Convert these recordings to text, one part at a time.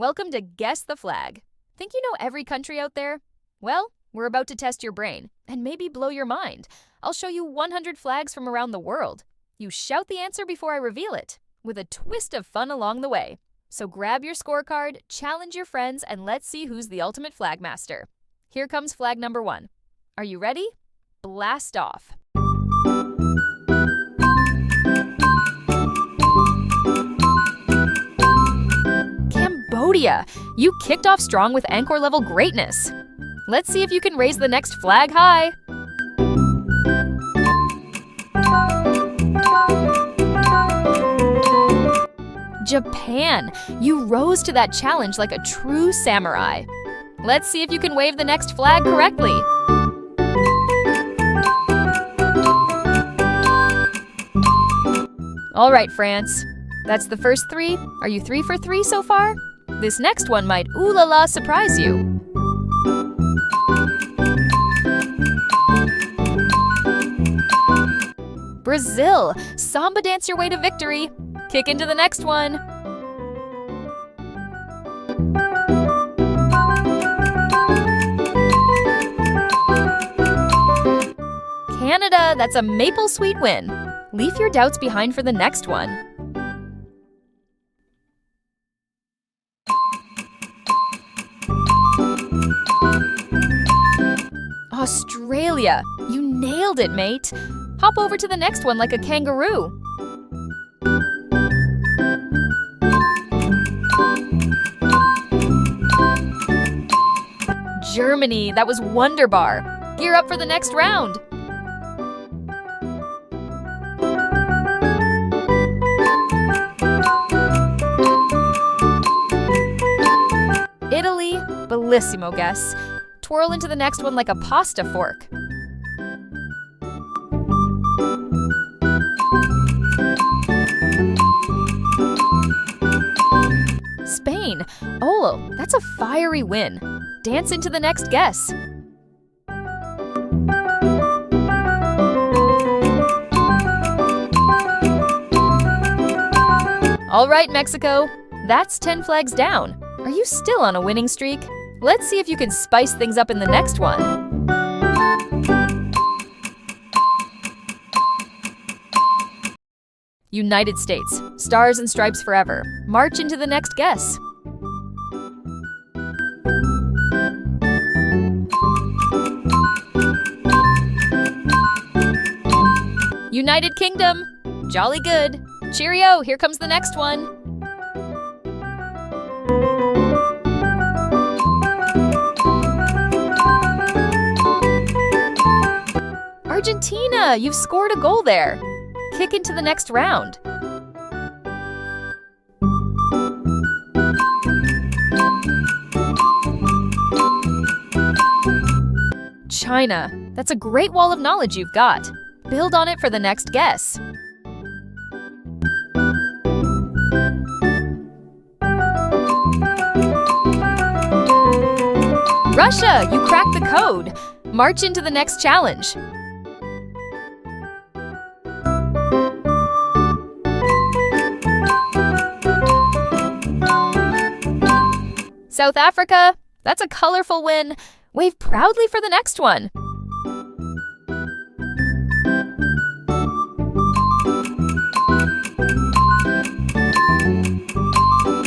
Welcome to Guess the Flag. Think you know every country out there? Well, we're about to test your brain and maybe blow your mind. I'll show you 100 flags from around the world. You shout the answer before I reveal it, with a twist of fun along the way. So grab your scorecard, challenge your friends, and let's see who's the ultimate flag master. Here comes flag number 1. Are you ready? Blast off. Cambodia! You kicked off strong with Angkor-level greatness. Let's see if you can raise the next flag high. Japan! You rose to that challenge like a true samurai. Let's see if you can wave the next flag correctly. All right, France. That's the first 3. Are you 3 for 3 so far? This next one might ooh la la surprise you. Brazil! Samba dance your way to victory. Kick into the next one. Canada! That's a maple sweet win. Leave your doubts behind for the next one. Australia! You nailed it, mate! Hop over to the next one like a kangaroo. Germany! That was Wonderbar! Gear up for the next round! Italy! Bellissimo guess. Twirl into the next one like a pasta fork. Spain! Oh, that's a fiery win. Dance into the next guess. All right, Mexico. That's 10 flags down. Are you still on a winning streak? Let's see if you can spice things up in the next one. United States. Stars and stripes forever. March into the next guess. United Kingdom. Jolly good. Cheerio, here comes the next one. Argentina, you've scored a goal there. Kick into the next round. China, that's a great wall of knowledge you've got. Build on it for the next guess. Russia, you cracked the code. March into the next challenge. South Africa, that's a colorful win. Wave proudly for the next one.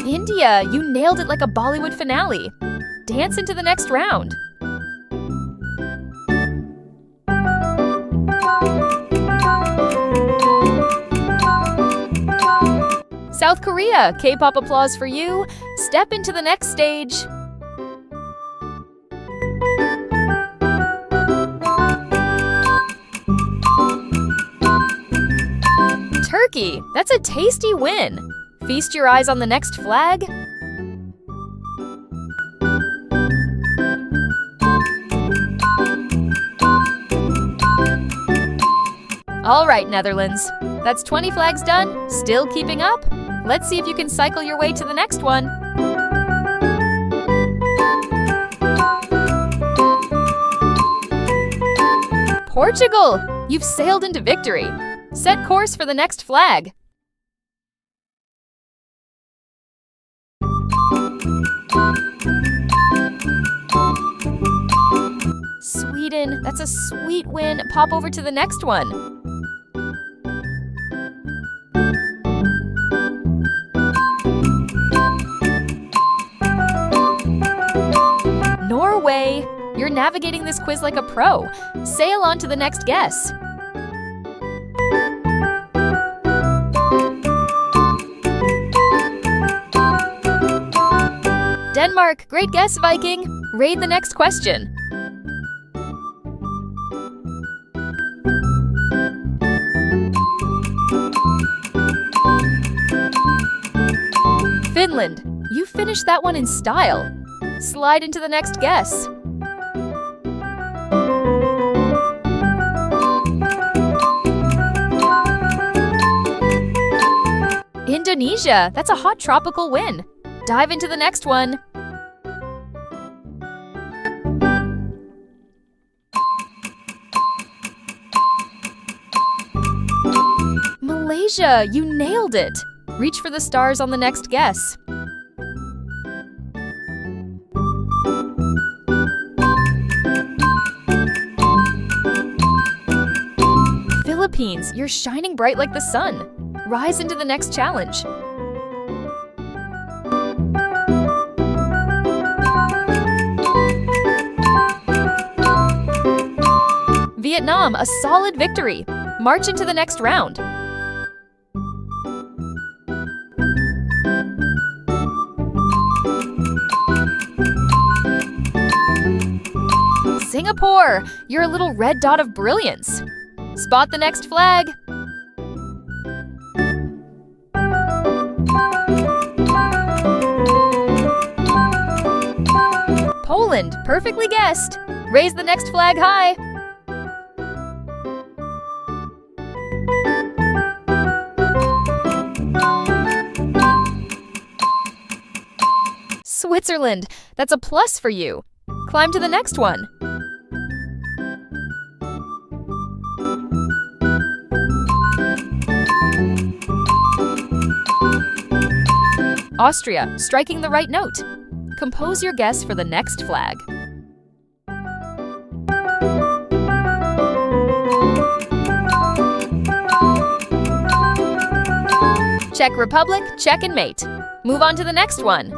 India, you nailed it like a Bollywood finale. Dance into the next round. South Korea, K-pop applause for you. Step into the next stage. Turkey, that's a tasty win. Feast your eyes on the next flag. All right, Netherlands. That's 20 flags done. Still keeping up? Let's see if you can cycle your way to the next one. Portugal! You've sailed into victory. Set course for the next flag. Sweden, that's a sweet win. Pop over to the next one. Norway, you're navigating this quiz like a pro. Sail on to the next guess. Denmark, great guess, Viking. Raid the next question. Finland, you finished that one in style. Slide into the next guess. Indonesia, that's a hot tropical win. Dive into the next one. Malaysia, you nailed it. Reach for the stars on the next guess. Philippines, you're shining bright like the sun. Rise into the next challenge. Vietnam, a solid victory. March into the next round. Singapore, you're a little red dot of brilliance. Spot the next flag. Poland, perfectly guessed. Raise the next flag high. Switzerland, that's a plus for you. Climb to the next one. Austria, striking the right note. Compose your guess for the next flag. Czech Republic, check and mate. Move on to the next one.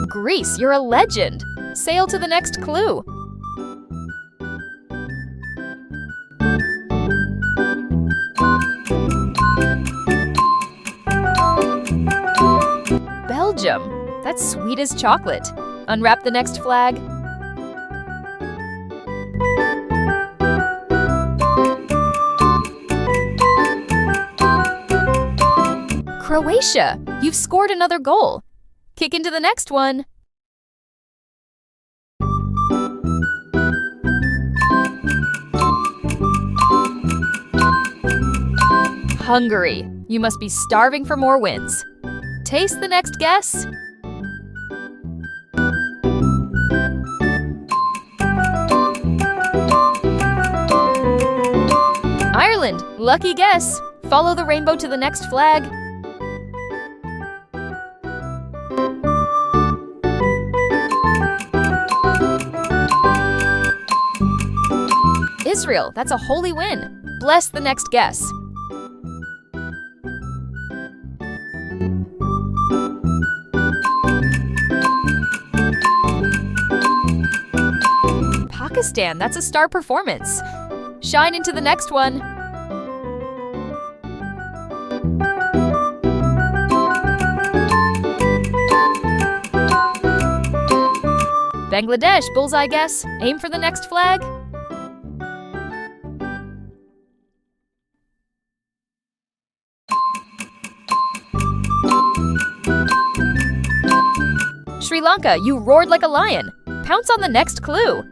Greece, you're a legend. Sail to the next clue. Belgium, that's sweet as chocolate. Unwrap the next flag. Croatia, you've scored another goal. Kick into the next one. Hungary, you must be starving for more wins. Taste the next guess. Ireland, lucky guess. Follow the rainbow to the next flag. Israel, that's a holy win. Bless the next guess. Pakistan, that's a star performance. Shine into the next one. Bangladesh, bullseye guess. Aim for the next flag. Sri Lanka, you roared like a lion. Pounce on the next clue.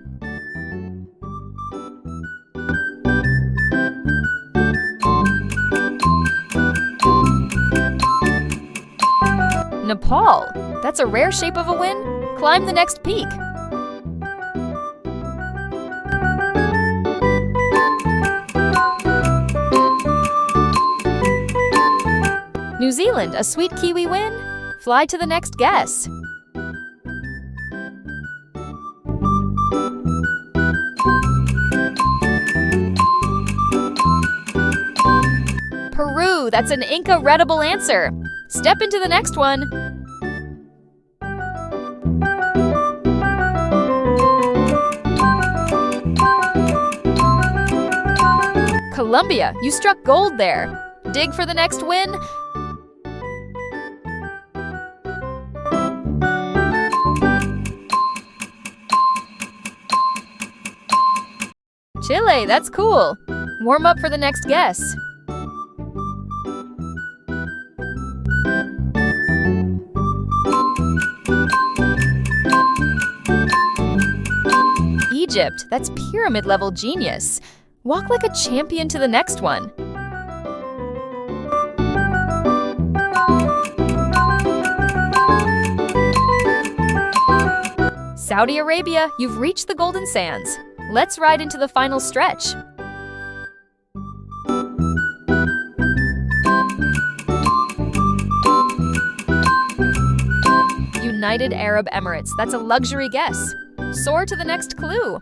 Nepal, that's a rare shape of a win. Climb the next peak. New Zealand, a sweet kiwi win? Fly to the next guess. Peru, that's an incorredible answer. Step into the next one. Colombia, you struck gold there. Dig for the next win. Chile, that's cool. Warm up for the next guess. Egypt, that's pyramid-level genius. Walk like a champion to the next one. Saudi Arabia, you've reached the golden sands. Let's ride into the final stretch. United Arab Emirates, that's a luxury guess. Soar to the next clue.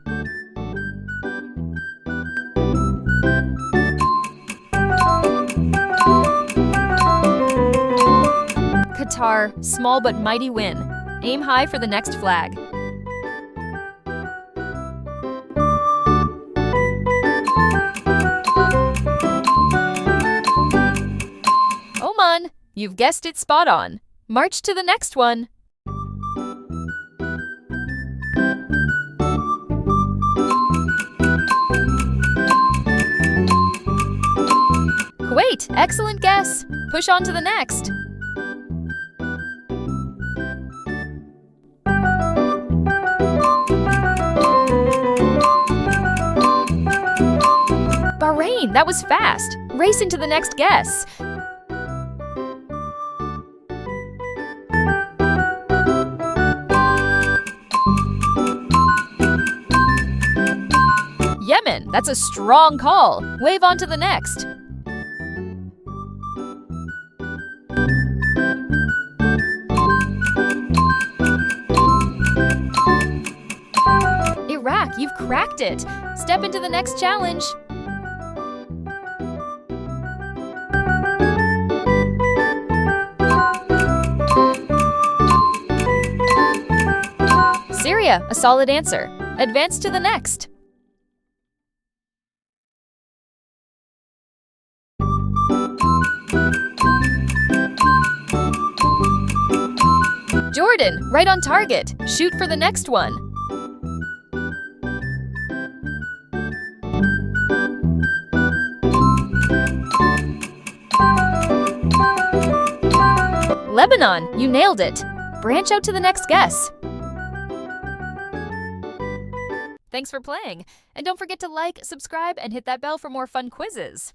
Qatar, small but mighty win. Aim high for the next flag. Oman, you've guessed it spot on. March to the next one. Kuwait, excellent guess. Push on to the next. Bahrain, that was fast. Race into the next guess. Yemen, that's a strong call. Wave on to the next. Iraq, you've cracked it. Step into the next challenge. Syria, a solid answer. Advance to the next. Jordan, right on target. Shoot for the next one. Lebanon, you nailed it. Branch out to the next guess. Thanks for playing, and don't forget to like, subscribe, and hit that bell for more fun quizzes.